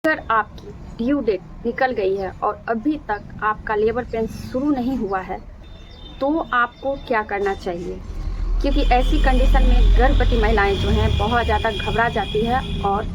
अगर आपकी due date निकल गई है और अभी तक आपका लेबर पेन शुरू नहीं हुआ है तो आपको क्या करना चाहिए, क्योंकि ऐसी कंडीशन में गर्भवती महिलाएं जो हैं बहुत ज़्यादा घबरा जाती है और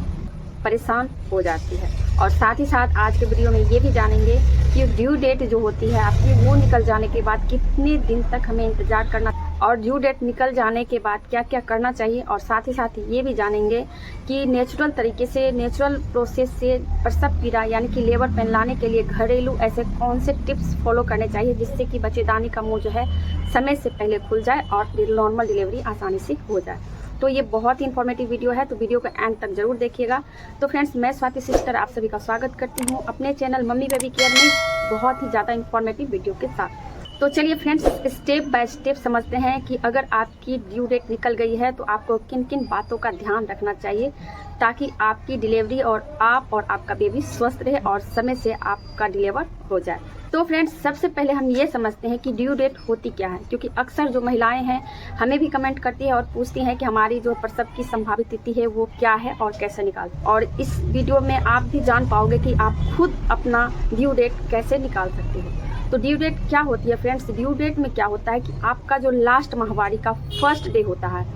परेशान हो जाती है। और साथ ही साथ आज के वीडियो में ये भी जानेंगे कि ड्यू डेट जो होती है आपकी वो निकल जाने के बाद कितने दिन तक हमें इंतज़ार करना और ड्यू डेट निकल जाने के बाद क्या क्या करना चाहिए। और साथ ही साथ ये भी जानेंगे कि नेचुरल तरीके से, नेचुरल प्रोसेस से प्रसव पीड़ा यानी कि लेबर पेन लाने के लिए घरेलू ऐसे कौन से टिप्स फॉलो करने चाहिए जिससे कि बच्चेदानी का मुंह जो है समय से पहले खुल जाए और नॉर्मल डिलीवरी आसानी से हो जाए। तो ये बहुत ही इन्फॉर्मेटिव वीडियो है, तो वीडियो को एंड तक जरूर देखिएगा। तो फ्रेंड्स, मैं स्वाति सिस्टर आप सभी का स्वागत करती हूँ अपने चैनल मम्मी बेबी केयर में बहुत ही ज़्यादा इन्फॉर्मेटिव वीडियो के साथ। तो चलिए फ्रेंड्स, स्टेप बाय स्टेप समझते हैं कि अगर आपकी ड्यू डेट निकल गई है तो आपको किन किन बातों का ध्यान रखना चाहिए ताकि आपकी डिलीवरी और आप और आपका बेबी स्वस्थ रहे और समय से आपका डिलीवर हो जाए। तो फ्रेंड्स, सबसे पहले हम ये समझते हैं कि ड्यू डेट होती क्या है, क्योंकि अक्सर जो महिलाएं हैं हमें भी कमेंट करती है और पूछती हैं कि हमारी जो प्रसव की संभावित तिथि है वो क्या है और कैसे निकाल। और इस वीडियो में आप भी जान पाओगे कि आप खुद अपना ड्यू डेट कैसे निकाल सकते हो। तो ड्यू डेट क्या होती है फ्रेंड्स? ड्यू डेट में क्या होता है कि आपका जो लास्ट माहवारी का फर्स्ट डे होता है,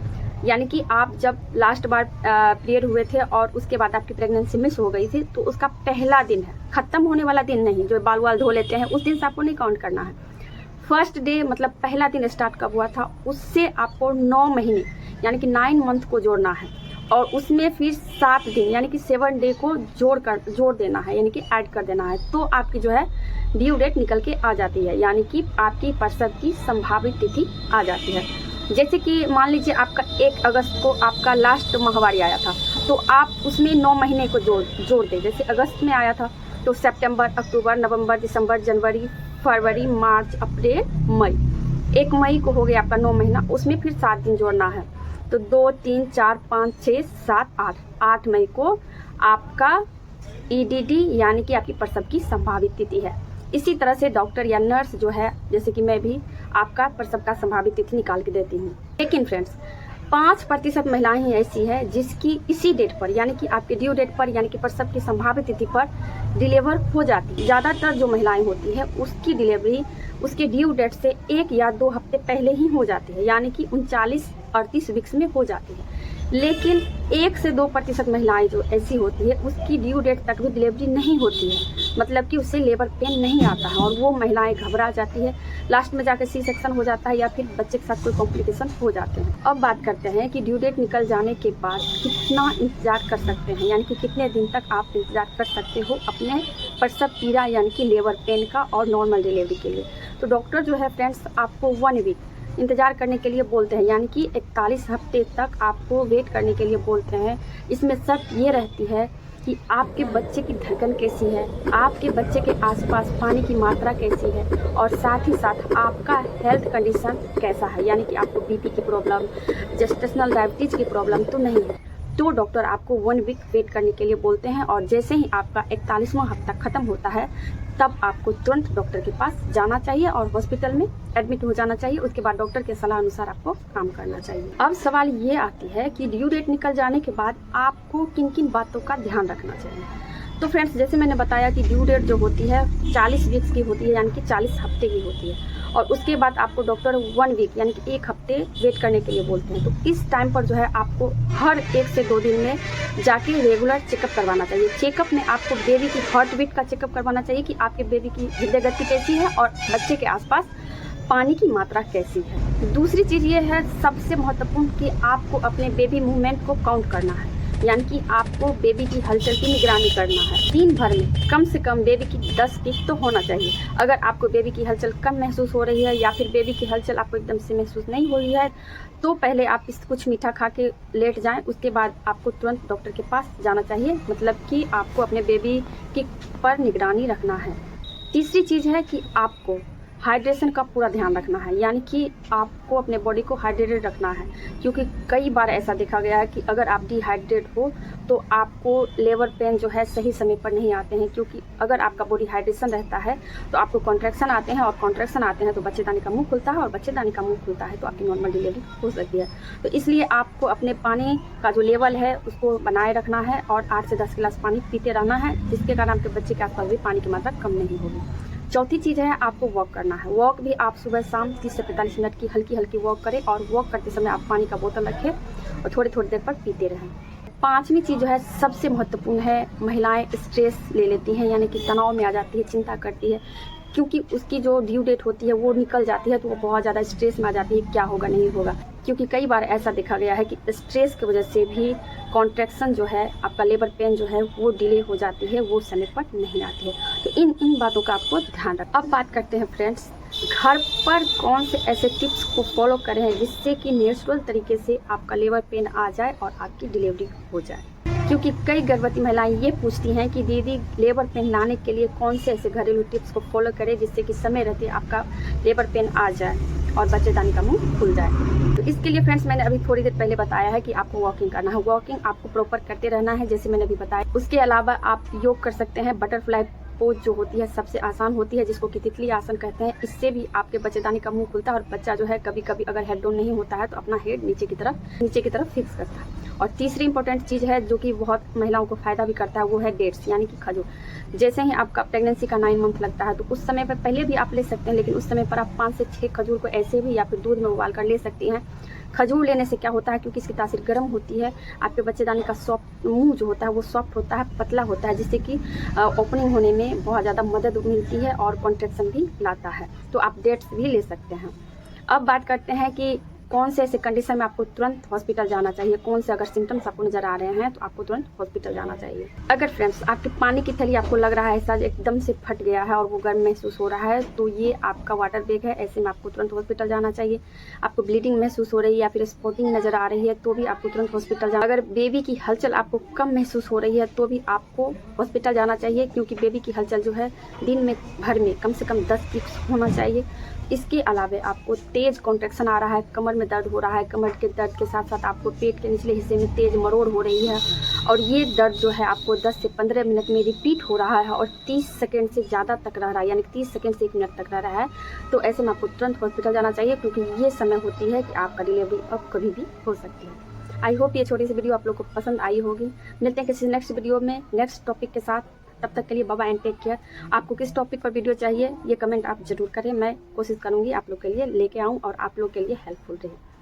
यानी कि आप जब लास्ट बार पीरियड हुए थे और उसके बाद आपकी प्रेगनेंसी मिस हो गई थी तो उसका पहला दिन है, खत्म होने वाला दिन नहीं। जो बाल वाल धो लेते हैं उस दिन से आपको नहीं काउंट करना है। फर्स्ट डे मतलब पहला दिन स्टार्ट कब हुआ था उससे आपको 9 महीने यानी कि 9 मंथ को जोड़ना है और उसमें फिर 7 दिन यानी कि 7 डे को जोड़ देना है, यानी कि ऐड कर देना है। तो आपकी जो है ड्यू डेट निकल के आ जाती है, यानी कि आपकी प्रसव की संभावित तिथि आ जाती है। जैसे कि मान लीजिए आपका 1 अगस्त को आपका लास्ट माहवारी आया था तो आप उसमें 9 महीने को जोड़ दें। जैसे अगस्त में आया था तो सितंबर, अक्टूबर, नवंबर, दिसंबर, जनवरी, फरवरी, मार्च, अप्रैल, मई। 1 मई को हो गया आपका 9 महीना, उसमें फिर 7 दिन जोड़ना है। तो 2, 3, 4, 5, 6, 7, 8 मई को आपका EDD यानी कि आपकी प्रसव की संभावित तिथि है। इसी तरह से डॉक्टर या नर्स जो है, जैसे कि मैं भी आपका प्रसव का संभावित तिथि निकाल के देती हूँ। लेकिन फ्रेंड्स, 5% महिलाएं ही ऐसी है जिसकी इसी डेट पर यानी कि आपके ड्यू डेट पर यानी कि प्रसव की संभावित तिथि पर डिलीवर हो जाती है। ज़्यादातर जो महिलाएं होती है उसकी डिलीवरी उसके ड्यू डेट से 1 या 2 हफ्ते पहले ही हो जाती है, यानी कि 39-38 वीक्स में हो जाती है। लेकिन 1 से 2% महिलाएं जो ऐसी होती है उसकी ड्यू डेट तक भी डिलीवरी नहीं होती है, मतलब कि उससे लेबर पेन नहीं आता है और वो महिलाएं घबरा जाती है। लास्ट में जाकर C सेक्शन हो जाता है या फिर बच्चे के साथ कोई कॉम्प्लिकेशन हो जाते हैं। अब बात करते हैं कि ड्यू डेट निकल जाने के बाद कितना इंतजार कर सकते हैं, यानी कि कितने दिन तक आप इंतजार कर सकते हो अपने प्रसव पीड़ा यानी कि लेबर पेन का और नॉर्मल डिलीवरी के लिए। तो डॉक्टर जो है फ्रेंड्स आपको 1 वीक इंतज़ार करने के लिए बोलते हैं, यानी कि 41 हफ्ते तक आपको वेट करने के लिए बोलते हैं। इसमें शर्त ये रहती है कि आपके बच्चे की धड़कन कैसी है, आपके बच्चे के आसपास पानी की मात्रा कैसी है और साथ ही साथ आपका हेल्थ कंडीशन कैसा है, यानी कि आपको BP की प्रॉब्लम, जेस्टेशनल डायबिटीज़ की प्रॉब्लम तो नहीं है। तो डॉक्टर आपको 1 वीक वेट करने के लिए बोलते हैं और जैसे ही आपका 41वां हफ्ता ख़त्म होता है तब आपको तुरंत डॉक्टर के पास जाना चाहिए और हॉस्पिटल में एडमिट हो जाना चाहिए। उसके बाद डॉक्टर के सलाह अनुसार आपको काम करना चाहिए। अब सवाल ये आती है कि ड्यू डेट निकल जाने के बाद आपको किन किन बातों का ध्यान रखना चाहिए। तो फ्रेंड्स, जैसे मैंने बताया कि ड्यू डेट जो होती है 40 वीक्स की होती है, यानी कि 40 हफ्ते की होती है और उसके बाद आपको डॉक्टर 1 वीक यानी कि 1 हफ्ते वेट करने के लिए बोलते हैं। तो इस टाइम पर जो है आपको हर 1 से 2 दिन में जाके रेगुलर चेकअप करवाना चाहिए। चेकअप में आपको बेबी की हार्ट बीट का चेकअप करवाना चाहिए कि आपके बेबी की हृदय गति कैसी है और बच्चे के आसपास पानी की मात्रा कैसी है। दूसरी चीज़ ये है सबसे महत्वपूर्ण कि आपको अपने बेबी मूवमेंट को काउंट करना है, यानी कि आपको बेबी की हलचल की निगरानी करना है। दिन भर में कम से कम बेबी की 10 किक तो होना चाहिए। अगर आपको बेबी की हलचल कम महसूस हो रही है या फिर बेबी की हलचल आपको एकदम से महसूस नहीं हो रही है तो पहले आप कुछ मीठा खा के लेट जाएं। उसके बाद आपको तुरंत डॉक्टर के पास जाना चाहिए, मतलब कि आपको अपने बेबी की पर निगरानी रखना है। तीसरी चीज़ है कि आपको हाइड्रेशन का पूरा ध्यान रखना है, यानी कि आपको अपने बॉडी को हाइड्रेटेड रखना है। क्योंकि कई बार ऐसा देखा गया है कि अगर आप डिहाइड्रेट हो तो आपको लेबर पेन जो है सही समय पर नहीं आते हैं। क्योंकि अगर आपका बॉडी हाइड्रेशन रहता है तो आपको कॉन्ट्रैक्शन आते हैं, और कॉन्ट्रैक्शन आते हैं तो बच्चेदानी का मुंह खुलता है, और बच्चेदानी का मुंह खुलता है तो आपकी नॉर्मल डिलीवरी हो सकती है। तो इसलिए आपको अपने पानी का जो लेवल है उसको बनाए रखना है, और 8 से 10 गिलास पानी पीते रहना है, जिसके कारण आपके बच्चे के आसपास भी पानी की मात्रा कम नहीं होगी। चौथी चीज़ है, आपको वॉक करना है। वॉक भी आप सुबह शाम 30 से 45 मिनट की हल्की हल्की वॉक करें, और वॉक करते समय आप पानी का बोतल रखें और थोड़ी थोड़ी देर पर पीते रहें। पांचवी चीज़ जो है सबसे महत्वपूर्ण है, महिलाएं स्ट्रेस ले लेती हैं, यानी कि तनाव में आ जाती है, चिंता करती है, क्योंकि उसकी जो ड्यू डेट होती है वो निकल जाती है, तो वो बहुत ज़्यादा स्ट्रेस में आ जाती है, क्या होगा नहीं होगा। क्योंकि कई बार ऐसा देखा गया है कि स्ट्रेस की वजह से भी कॉन्ट्रैक्शन जो है, आपका लेबर पेन जो है वो डिले हो जाती है, वो समय पर नहीं आती है। तो इन बातों का आपको ध्यान रखना। अब बात करते हैं फ्रेंड्स, घर पर कौन से ऐसे टिप्स को फॉलो करें जिससे कि नेचुरल तरीके से आपका लेबर पेन आ जाए और आपकी डिलीवरी हो जाए। क्योंकि कई गर्भवती महिलाएं ये पूछती हैं कि दीदी लेबर पेन लाने के लिए कौन से ऐसे घरेलू टिप्स को फॉलो करें जिससे कि समय रहते आपका लेबर पेन आ जाए और बच्चेदानी का मुंह खुल जाए। तो इसके लिए फ्रेंड्स मैंने अभी थोड़ी देर पहले बताया है कि आपको वॉकिंग करना है। वॉकिंग आपको प्रॉपर करते रहना है, जैसे मैंने अभी बताया। उसके अलावा आप योग कर सकते हैं। बटरफ्लाई पोज जो होती है सबसे आसान होती है, जिसको कि तितली आसन कहते हैं। इससे भी आपके बच्चेदानी का मुंह खुलता है, और बच्चा जो है कभी कभी अगर हेड डाउन नहीं होता है तो अपना हेड नीचे की तरफ फिक्स करता है। और तीसरी इंपॉर्टेंट चीज़ है जो कि बहुत महिलाओं को फायदा भी करता है, वो है डेट्स, यानी कि खजूर। जैसे ही आपका प्रेगनेंसी का 9 मंथ लगता है तो उस समय पर पहले भी आप ले सकते हैं, लेकिन उस समय पर आप 5 से 6 खजूर को ऐसे भी या फिर दूध में उबाल कर ले सकती हैं। खजूर लेने से क्या होता है, क्योंकि इसकी तासीर गर्म होती है, आपके बच्चेदानी का सॉफ्ट मुंह जो होता है वो सॉफ्ट होता है, पतला होता है, जिससे कि ओपनिंग होने में बहुत ज़्यादा मदद मिलती है और कॉन्ट्रैक्शन भी लाता है। तो आप डेट्स भी ले सकते हैं। अब बात करते हैं कि कौन से ऐसे कंडीशन में आपको तुरंत हॉस्पिटल जाना चाहिए, कौन से अगर सिम्टम्स आपको नजर आ रहे हैं तो आपको तुरंत हॉस्पिटल जाना चाहिए। अगर फ्रेंड्स आपके पानी की थैली आपको लग रहा है ऐसा एकदम से फट गया है और वो गर्म महसूस हो रहा है, तो ये आपका वाटर बैग है, ऐसे में आपको तुरंत हॉस्पिटल जाना चाहिए। आपको ब्लीडिंग महसूस हो रही है या फिर स्पॉटिंग नजर आ रही है तो भी आपको तुरंत हॉस्पिटल जाना। अगर बेबी की हलचल आपको कम महसूस हो रही है तो भी आपको हॉस्पिटल जाना चाहिए, क्योंकि बेबी की हलचल जो है दिन में भर में कम से कम 10 टिप्स होना चाहिए। इसके अलावा आपको तेज कॉन्ट्रैक्शन आ रहा है, कमर में दर्द हो रहा है, कमर के दर्द के साथ साथ आपको पेट के निचले हिस्से में तेज मरोड़ हो रही है, और ये दर्द जो है आपको 10 से 15 मिनट में रिपीट हो रहा है और 30 सेकंड से ज़्यादा तक रह रहा है, यानी 30 सेकंड से 1 मिनट तक रह रहा है, तो ऐसे में आपको तुरंत हॉस्पिटल जाना चाहिए, क्योंकि ये समय होती है कि आपका डिलीवरी अब कभी भी हो सकती है। आई होप ये छोटी सी वीडियो आप लोग को पसंद आई होगी। मिलते हैं किसी नेक्स्ट वीडियो में नेक्स्ट टॉपिक के साथ। तब तक के लिए bye bye and take care. आपको किस टॉपिक पर वीडियो चाहिए ये कमेंट आप जरूर करें, मैं कोशिश करूंगी आप लोग के लिए लेके आऊं और आप लोग के लिए हेल्पफुल रहे।